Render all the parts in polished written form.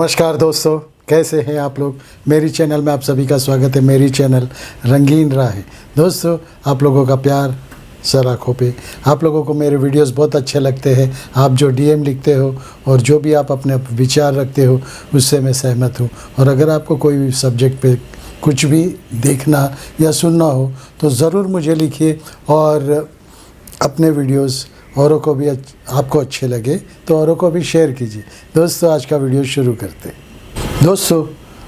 नमस्कार दोस्तों, कैसे हैं आप लोग। मेरी चैनल में आप सभी का स्वागत है। मेरी चैनल रंगीन राह है। दोस्तों, आप लोगों का प्यार सर आँखों पे। आप लोगों को मेरे वीडियोस बहुत अच्छे लगते हैं। आप जो डीएम लिखते हो और जो भी आप अपने विचार रखते हो उससे मैं सहमत हूँ। और अगर आपको कोई भी सब्जेक्ट पे कुछ भी देखना या सुनना हो तो ज़रूर मुझे लिखिए और अपने वीडियोस औरों को भी आपको अच्छे लगे तो औरों को भी शेयर कीजिए। दोस्तों, आज का वीडियो शुरू करते हैं। दोस्तों,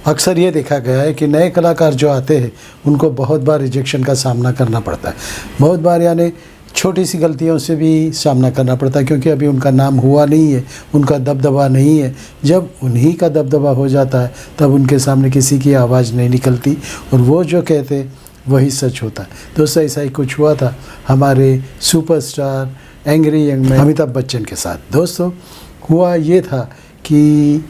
अक्सर ये देखा गया है कि नए कलाकार जो आते हैं उनको बहुत बार रिजेक्शन का सामना करना पड़ता है। बहुत बार यानी छोटी सी गलतियों से भी सामना करना पड़ता है, क्योंकि अभी उनका नाम हुआ नहीं है, उनका दबदबा नहीं है। जब उन्हीं का दबदबा हो जाता है तब उनके सामने किसी की आवाज़ नहीं निकलती और वो जो कहते वही सच होता है। दोस्तों, ऐसा ही कुछ हुआ था हमारे superstar angry young man Amitabh Bachchan के साथ। दोस्तों, हुआ ये था कि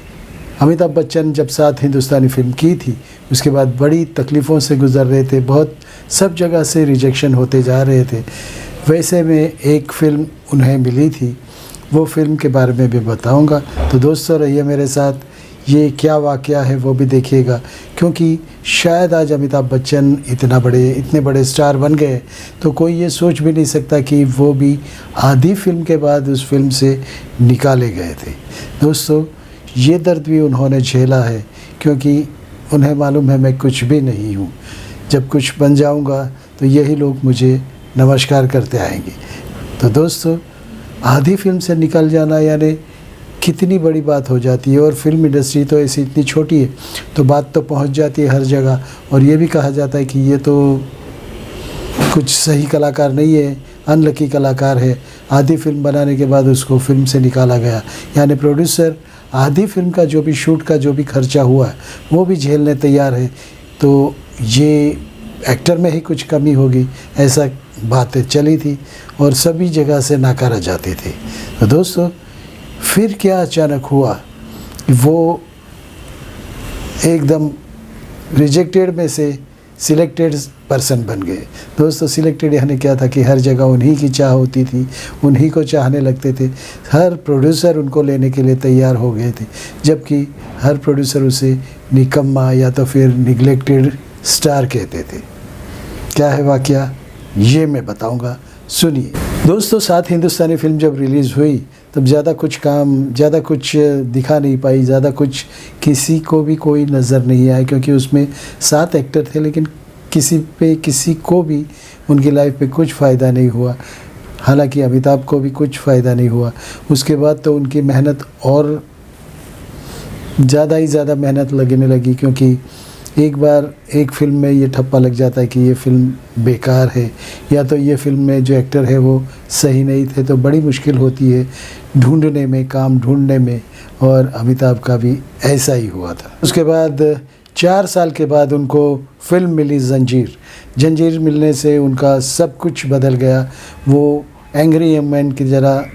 अमिताभ बच्चन जब साथ हिंदुस्तानी फिल्म की थी उसके बाद बड़ी तकलीफ़ों से गुज़र रहे थे। बहुत सब जगह से रिजेक्शन होते जा रहे थे। वैसे में एक फ़िल्म उन्हें मिली थी, वो फिल्म के बारे में भी बताऊंगा। तो दोस्तों, रहिए मेरे साथ। ये क्या वाक़या है वो भी देखिएगा, क्योंकि शायद आज अमिताभ बच्चन इतने बड़े स्टार बन गए तो कोई ये सोच भी नहीं सकता कि वो भी आधी फिल्म के बाद उस फिल्म से निकाले गए थे। दोस्तों, ये दर्द भी उन्होंने झेला है, क्योंकि उन्हें मालूम है मैं कुछ भी नहीं हूँ। जब कुछ बन जाऊँगा तो यही लोग मुझे नमस्कार करते आएंगे। तो दोस्तों, आधी फिल्म से निकल जाना यानी कितनी बड़ी बात हो जाती है। और फिल्म इंडस्ट्री तो ऐसी इतनी छोटी है तो बात तो पहुंच जाती है हर जगह। और ये भी कहा जाता है कि ये तो कुछ सही कलाकार नहीं है, अनलकी कलाकार है। आधी फिल्म बनाने के बाद उसको फिल्म से निकाला गया, यानी प्रोड्यूसर आधी फिल्म का जो भी शूट का जो भी खर्चा हुआ है वो भी झेलने तैयार है। तो ये एक्टर में ही कुछ कमी होगी, ऐसा बातें चली थी और सभी जगह से नकारा जाती थी। तो दोस्तों, फिर क्या अचानक हुआ, वो एकदम रिजेक्टेड में से सिलेक्टेड पर्सन बन गए। दोस्तों, सिलेक्टेड यानी क्या था कि हर जगह उन्हीं की चाह होती थी, उन्हीं को चाहने लगते थे। हर प्रोड्यूसर उनको लेने के लिए तैयार हो गए थे, जबकि हर प्रोड्यूसर उसे निकम्मा या तो फिर निगलेक्टेड स्टार कहते थे। क्या है वाकया, ये मैं बताऊंगा, सुनिए। दोस्तों, साथ हिंदुस्तानी फिल्म जब रिलीज़ हुई तब ज़्यादा कुछ दिखा नहीं पाई, ज़्यादा कुछ किसी को भी कोई नज़र नहीं आया, क्योंकि उसमें 7 एक्टर थे लेकिन किसी को भी उनकी लाइफ पे कुछ फ़ायदा नहीं हुआ। हालांकि अमिताभ को भी कुछ फ़ायदा नहीं हुआ। उसके बाद तो उनकी मेहनत और ज़्यादा ही ज़्यादा मेहनत लगने लगी, क्योंकि एक बार एक फ़िल्म में ये ठप्पा लग जाता है कि ये फ़िल्म बेकार है या तो ये फ़िल्म में जो एक्टर है वो सही नहीं थे, तो बड़ी मुश्किल होती है ढूंढने में, काम ढूंढने में। और अमिताभ का भी ऐसा ही हुआ था। उसके बाद 4 साल के बाद उनको फ़िल्म मिली जंजीर मिलने से उनका सब कुछ बदल गया। वो एंग्री यंग मैन की तरह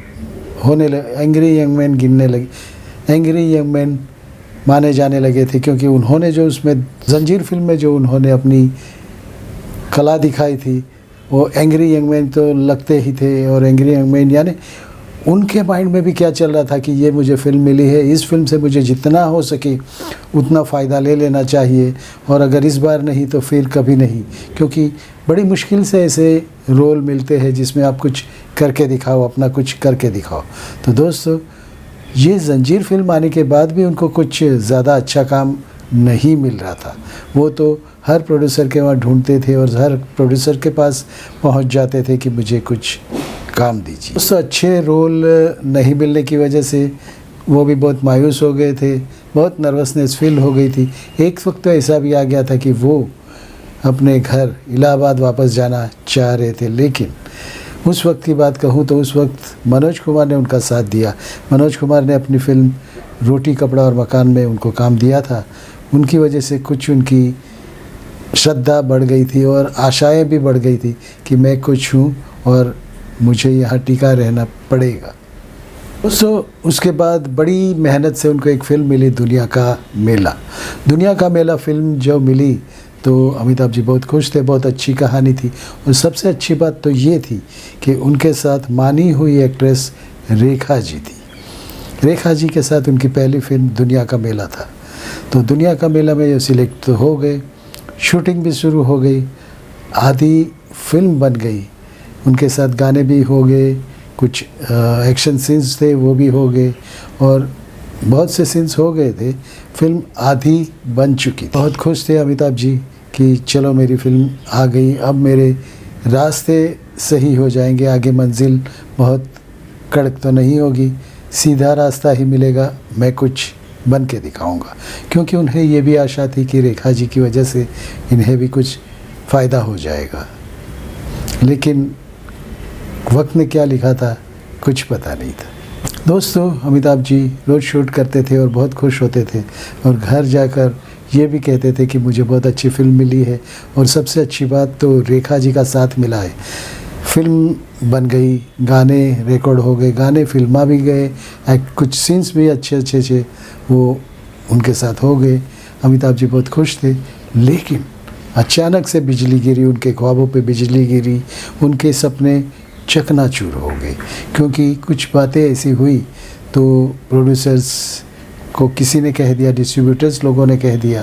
होने लगे, एंग्री यंग मैन माने जाने लगे थे, क्योंकि उन्होंने जो उसमें जंजीर फिल्म में जो उन्होंने अपनी कला दिखाई थी वो एंग्री यंग मैन तो लगते ही थे। और एंग्री यंग मैन यानी उनके माइंड में भी क्या चल रहा था कि ये मुझे फ़िल्म मिली है, इस फिल्म से मुझे जितना हो सके उतना फ़ायदा ले लेना चाहिए, और अगर इस बार नहीं तो फिर कभी नहीं, क्योंकि बड़ी मुश्किल से ऐसे रोल मिलते हैं जिसमें आप कुछ करके दिखाओ, अपना कुछ करके दिखाओ। तो दोस्तों, ये जंजीर फिल्म आने के बाद भी उनको कुछ ज़्यादा अच्छा काम नहीं मिल रहा था। वो तो हर प्रोड्यूसर के वहाँ ढूंढते थे और हर प्रोड्यूसर के पास पहुँच जाते थे कि मुझे कुछ काम दीजिए। उससे अच्छे रोल नहीं मिलने की वजह से वो भी बहुत मायूस हो गए थे, बहुत नर्वसनेस फील हो गई थी। एक वक्त तो ऐसा भी आ गया था कि वो अपने घर इलाहाबाद वापस जाना चाह रहे थे, लेकिन उस वक्त की बात कहूँ तो उस वक्त मनोज कुमार ने उनका साथ दिया। मनोज कुमार ने अपनी फ़िल्म रोटी कपड़ा और मकान में उनको काम दिया था। उनकी वजह से कुछ उनकी श्रद्धा बढ़ गई थी और आशाएं भी बढ़ गई थी कि मैं कुछ हूँ और मुझे यहाँ टिका रहना पड़ेगा। उसके बाद बड़ी मेहनत से उनको एक फ़िल्म मिली, दुनिया का मेला फ़िल्म जो मिली तो अमिताभ जी बहुत खुश थे, बहुत अच्छी कहानी थी। और सबसे अच्छी बात तो ये थी कि उनके साथ मानी हुई एक्ट्रेस रेखा जी थी। रेखा जी के साथ उनकी पहली फिल्म दुनिया का मेला था। तो दुनिया का मेला में ये सिलेक्ट तो हो गए, शूटिंग भी शुरू हो गई, आधी फिल्म बन गई, उनके साथ गाने भी हो गए, कुछ एक्शन सीन्स थे वो भी हो गए और बहुत से सीन्स हो गए थे। फिल्म आधी बन चुकी थी। बहुत खुश थे अमिताभ जी कि चलो मेरी फिल्म आ गई, अब मेरे रास्ते सही हो जाएंगे, आगे मंजिल बहुत कड़क तो नहीं होगी, सीधा रास्ता ही मिलेगा, मैं कुछ बन के दिखाऊंगा। क्योंकि उन्हें ये भी आशा थी कि रेखा जी की वजह से इन्हें भी कुछ फ़ायदा हो जाएगा। लेकिन वक्त ने क्या लिखा था कुछ पता नहीं था। दोस्तों, अमिताभ जी रोज़ शूट करते थे और बहुत खुश होते थे और घर जाकर ये भी कहते थे कि मुझे बहुत अच्छी फिल्म मिली है और सबसे अच्छी बात तो रेखा जी का साथ मिला है। फिल्म बन गई, गाने रिकॉर्ड हो गए, गाने फिल्मा भी गए, कुछ सीन्स भी अच्छे अच्छे थे वो उनके साथ हो गए। अमिताभ जी बहुत खुश थे। लेकिन अचानक से बिजली गिरी, उनके ख्वाबों पे बिजली गिरी, उनके सपने चकनाचूर हो गए। क्योंकि कुछ बातें ऐसी हुई तो प्रोड्यूसर्स को किसी ने कह दिया, डिस्ट्रीब्यूटर्स लोगों ने कह दिया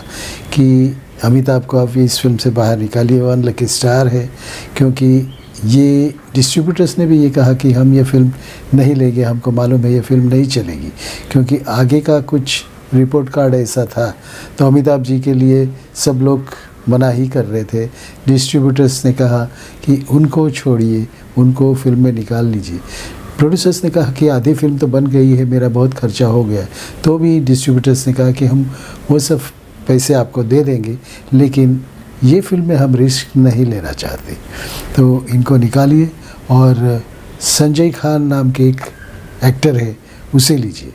कि अमिताभ को आप इस फिल्म से बाहर निकालिए, वो अनलकी स्टार है। क्योंकि ये डिस्ट्रीब्यूटर्स ने भी ये कहा कि हम ये फिल्म नहीं लेंगे, हमको मालूम है ये फिल्म नहीं चलेगी, क्योंकि आगे का कुछ रिपोर्ट कार्ड ऐसा था। तो अमिताभ जी के लिए सब लोग मना ही कर रहे थे। डिस्ट्रीब्यूटर्स ने कहा कि उनको छोड़िए, उनको फिल्म में निकाल लीजिए। प्रोड्यूसर्स ने कहा कि आधी फिल्म तो बन गई है, मेरा बहुत खर्चा हो गया है। तो भी डिस्ट्रीब्यूटर्स ने कहा कि हम वो सब पैसे आपको दे देंगे, लेकिन ये फिल्म में हम रिस्क नहीं लेना चाहते, तो इनको निकालिए और संजय खान नाम के एक एक्टर है उसे लीजिए।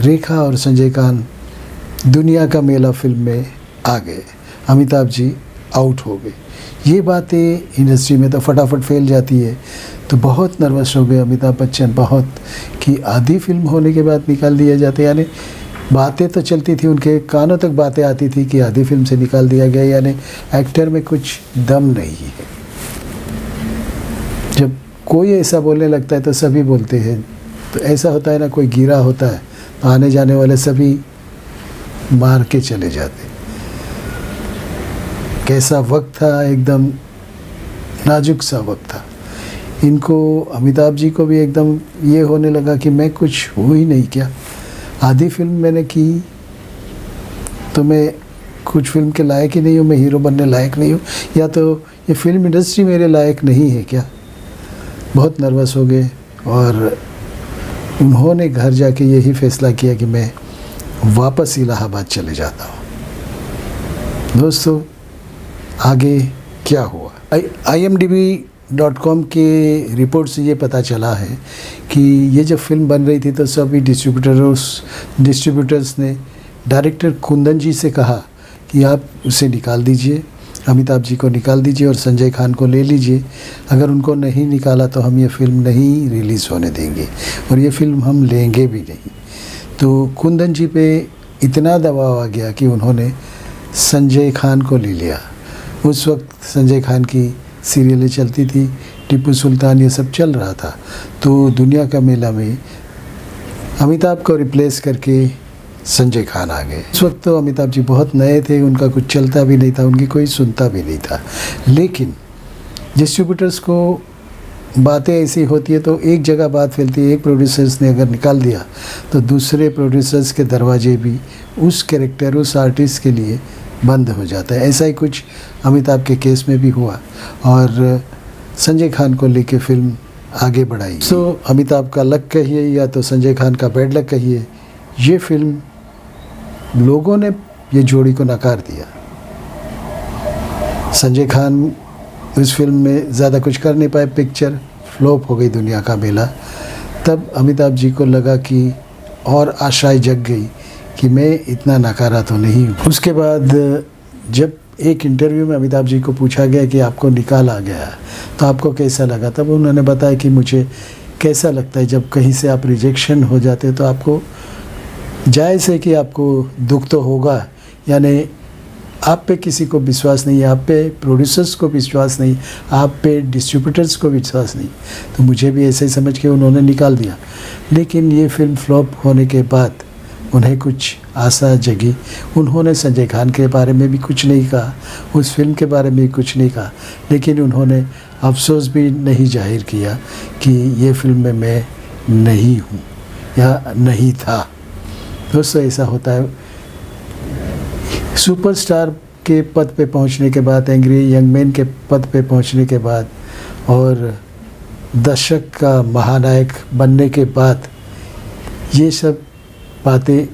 रेखा और संजय खान दुनिया का मेला फिल्म में आ गए, अमिताभ जी आउट हो गए। ये बातें इंडस्ट्री में तो फटाफट फैल जाती है, तो बहुत नर्वस हो गए अमिताभ बच्चन, बहुत, कि आधी फिल्म होने के बाद निकाल दिया जाते। यानी बातें तो चलती थी, उनके कानों तक बातें आती थी कि आधी फिल्म से निकाल दिया गया, यानी एक्टर में कुछ दम नहीं है। जब कोई ऐसा बोलने लगता है तो सभी बोलते हैं, तो ऐसा होता है ना, कोई गिरा होता है तो आने जाने वाले सभी मार के चले जाते। कैसा वक्त था, एकदम नाजुक सा वक्त था। इनको, अमिताभ जी को भी एकदम ये होने लगा कि मैं कुछ हूँ ही नहीं क्या, आधी फिल्म मैंने की तो मैं कुछ फिल्म के लायक ही नहीं हूँ, मैं हीरो बनने लायक नहीं हूँ, या तो ये फिल्म इंडस्ट्री मेरे लायक नहीं है क्या। बहुत नर्वस हो गए और उन्होंने घर जाके यही फैसला किया कि मैं वापस इलाहाबाद चले जाता हूँ। दोस्तों, आगे क्या हुआ, IMDb.com के रिपोर्ट से ये पता चला है कि ये जब फिल्म बन रही थी तो सभी डिस्ट्रीब्यूटर्स ने डायरेक्टर कुंदन जी से कहा कि आप उसे निकाल दीजिए, अमिताभ जी को निकाल दीजिए और संजय खान को ले लीजिए। अगर उनको नहीं निकाला तो हम ये फिल्म नहीं रिलीज़ होने देंगे और ये फिल्म हम लेंगे भी नहीं। तो कुंदन जी पे इतना दबाव आ गया कि उन्होंने संजय खान को ले लिया। उस वक्त संजय खान की सीरियलें चलती थी, टीपू सुल्तान, ये सब चल रहा था। तो दुनिया का मेला में अमिताभ को रिप्लेस करके संजय खान आ गए। उस वक्त तो अमिताभ जी बहुत नए थे, उनका कुछ चलता भी नहीं था, उनकी कोई सुनता भी नहीं था। लेकिन डिस्ट्रीब्यूटर्स को बातें ऐसी होती है तो एक जगह बात फैलती है, एक प्रोड्यूसर्स ने अगर निकाल दिया तो दूसरे प्रोड्यूसर्स के दरवाजे भी उस कैरेक्टर, उस आर्टिस्ट के लिए बंद हो जाता है। ऐसा ही कुछ अमिताभ के केस में भी हुआ और संजय खान को लेके फिल्म आगे बढ़ाई। सो अमिताभ का लक कहिए या तो संजय खान का बैड लक कहिए, ये फिल्म लोगों ने ये जोड़ी को नकार दिया। संजय खान इस फिल्म में ज़्यादा कुछ कर नहीं पाए, पिक्चर फ्लॉप हो गई दुनिया का मेला। तब अमिताभ जी को लगा कि और आशाएं जग गई कि मैं इतना नकारा तो नहीं हूँ। उसके बाद जब एक इंटरव्यू में अमिताभ जी को पूछा गया कि आपको निकाला गया तो आपको कैसा लगा, तब उन्होंने बताया कि मुझे कैसा लगता है जब कहीं से आप रिजेक्शन हो जाते तो आपको जायज़ है कि आपको दुख तो होगा, यानी आप पे किसी को विश्वास नहीं है, आप पे प्रोड्यूसर्स को विश्वास नहीं, आप पे डिस्ट्रीब्यूटर्स को विश्वास नहीं, तो मुझे भी ऐसे ही समझ के उन्होंने निकाल दिया। लेकिन ये फिल्म फ्लॉप होने के बाद उन्हें कुछ आशा जगी। उन्होंने संजय खान के बारे में भी कुछ नहीं कहा, उस फिल्म के बारे में भी कुछ नहीं कहा, लेकिन उन्होंने अफसोस भी नहीं जाहिर किया कि ये फिल्म में मैं नहीं हूँ या नहीं था। दोस्तों, ऐसा होता है। सुपरस्टार के पद पे पहुंचने के बाद, एंग्री यंग मैन के पद पे पहुंचने के बाद और दशक का महानायक बनने के बाद ये सब बातें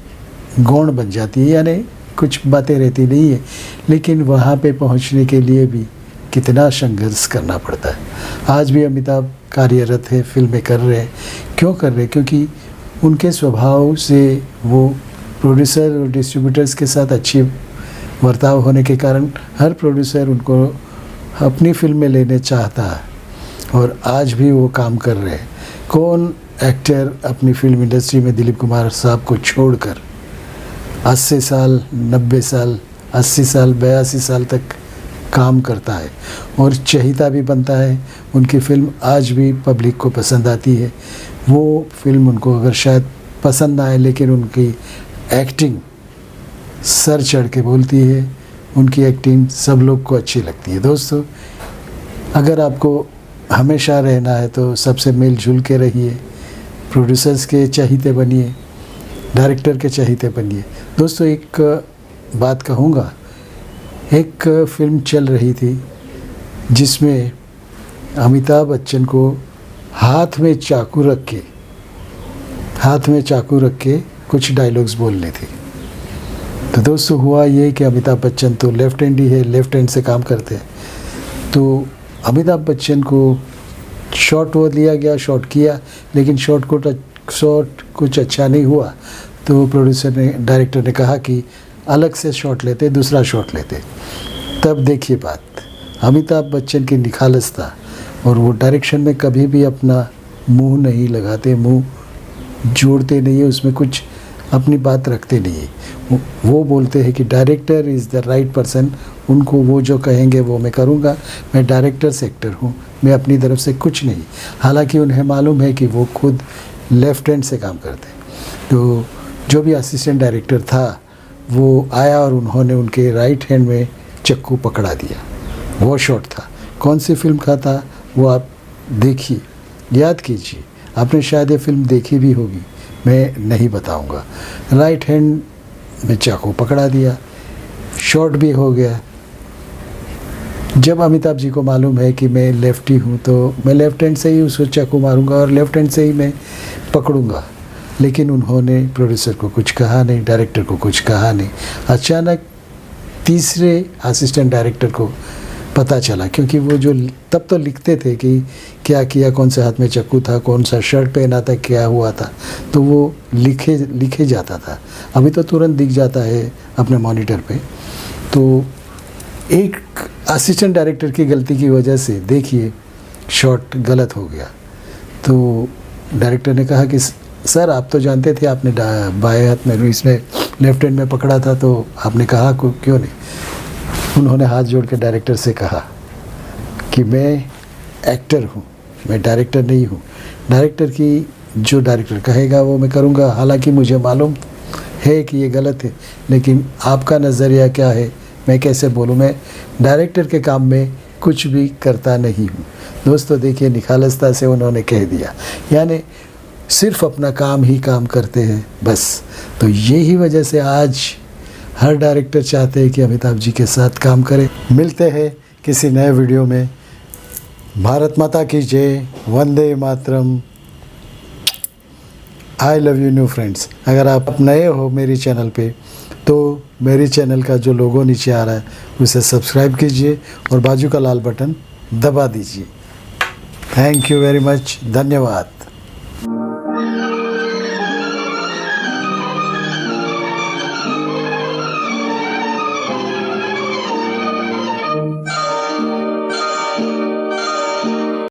गौण बन जाती है, यानी कुछ बातें रहती नहीं है। लेकिन वहाँ पे पहुँचने के लिए भी कितना संघर्ष करना पड़ता है। आज भी अमिताभ कार्यरत है, फिल्में कर रहे हैं। क्यों कर रहे हैं? क्योंकि उनके स्वभाव से वो प्रोड्यूसर और डिस्ट्रीब्यूटर्स के साथ अच्छी बर्ताव होने के कारण हर प्रोड्यूसर उनको अपनी फिल्म में लेने चाहता है, और आज भी वो काम कर रहे हैं। कौन एक्टर अपनी फिल्म इंडस्ट्री में दिलीप कुमार साहब को छोड़कर 80 साल, 90 साल, 80 साल, 82 साल तक काम करता है और चहीता भी बनता है। उनकी फ़िल्म आज भी पब्लिक को पसंद आती है। वो फिल्म उनको अगर शायद पसंद ना आए, लेकिन उनकी एक्टिंग सर चढ़ के बोलती है, उनकी एक्टिंग सब लोग को अच्छी लगती है। दोस्तों, अगर आपको हमेशा रहना है तो सबसे मिल जुल के रहिए, प्रोड्यूसर्स के चहीते बनिए, डायरेक्टर के चहीते बनिए। दोस्तों, एक बात कहूँगा, एक फिल्म चल रही थी जिसमें अमिताभ बच्चन को हाथ में चाकू रख के कुछ डायलॉग्स बोलने थे। तो दोस्तों, हुआ ये कि अमिताभ बच्चन तो लेफ्ट हैंड ही है, लेफ्ट हैंड से काम करते हैं। तो अमिताभ बच्चन को शॉट वो लिया गया, शॉट किया, लेकिन शॉट कुछ अच्छा नहीं हुआ। तो डायरेक्टर ने कहा कि अलग से शॉट लेते, दूसरा शॉट लेते। तब देखिए बात, अमिताभ बच्चन की निखालसता, और वो डायरेक्शन में कभी भी अपना मुंह नहीं लगाते, मुंह जोड़ते नहीं है, उसमें कुछ अपनी बात रखते नहीं है। वो बोलते हैं कि director is the right person, उनको वो जो कहेंगे वो मैं करूँगा, मैं डायरेक्टर से एक्टर हूँ, मैं अपनी तरफ से कुछ नहीं। हालांकि उन्हें मालूम है कि वो खुद लेफ्ट हैंड से काम करते हैं। तो जो भी असिस्टेंट डायरेक्टर था वो आया और उन्होंने उनके राइट हैंड में चक्कू पकड़ा दिया। वो शॉट था। कौन सी फिल्म का था वो आप देखिए, याद कीजिए। आपने शायद ये फिल्म देखी भी होगी, मैं नहीं बताऊंगा। राइट हैंड में चाकू पकड़ा दिया, शॉट भी हो गया। जब अमिताभ जी को मालूम है कि मैं लेफ्टी हूँ तो मैं लेफ्ट हैंड से ही उसको चाकू मारूंगा और लेफ्ट हैंड से ही मैं पकड़ूंगा, लेकिन उन्होंने प्रोड्यूसर को कुछ कहा नहीं, डायरेक्टर को कुछ कहा नहीं। अचानक तीसरे असिस्टेंट डायरेक्टर को पता चला, क्योंकि वो जो तब तो लिखते थे कि क्या किया, कौन से हाथ में चाकू था, कौन सा शर्ट पहना था, क्या हुआ था, तो वो लिखे जाता था। अभी तो तुरंत दिख जाता है अपने मॉनिटर पे। तो एक असिस्टेंट डायरेक्टर की गलती की वजह से देखिए शॉट गलत हो गया। तो डायरेक्टर ने कहा कि सर, आप तो जानते थे, आपने बाएं हाथ में, इसमें लेफ्ट हैंड में पकड़ा था, तो आपने कहा क्यों नहीं? उन्होंने हाथ जोड़ के डायरेक्टर से कहा कि मैं एक्टर हूँ, मैं डायरेक्टर नहीं हूँ। डायरेक्टर की जो डायरेक्टर कहेगा वो मैं करूँगा। हालांकि मुझे मालूम है कि ये गलत है, लेकिन आपका नज़रिया क्या है मैं कैसे बोलूँ? मैं डायरेक्टर के काम में कुछ भी करता नहीं हूँ। दोस्तों, देखिए निखालसता से उन्होंने कह दिया, यानी सिर्फ अपना काम ही काम करते हैं बस। तो यही वजह से आज हर डायरेक्टर चाहते हैं कि अमिताभ जी के साथ काम करें। मिलते हैं किसी नए वीडियो में। भारत माता की जय, वंदे मातरम, I love you new friends. अगर आप नए हो मेरी चैनल पे तो मेरी चैनल का जो लोगो नीचे आ रहा है उसे सब्सक्राइब कीजिए और बाजू का लाल बटन दबा दीजिए। थैंक यू वेरी मच, धन्यवाद।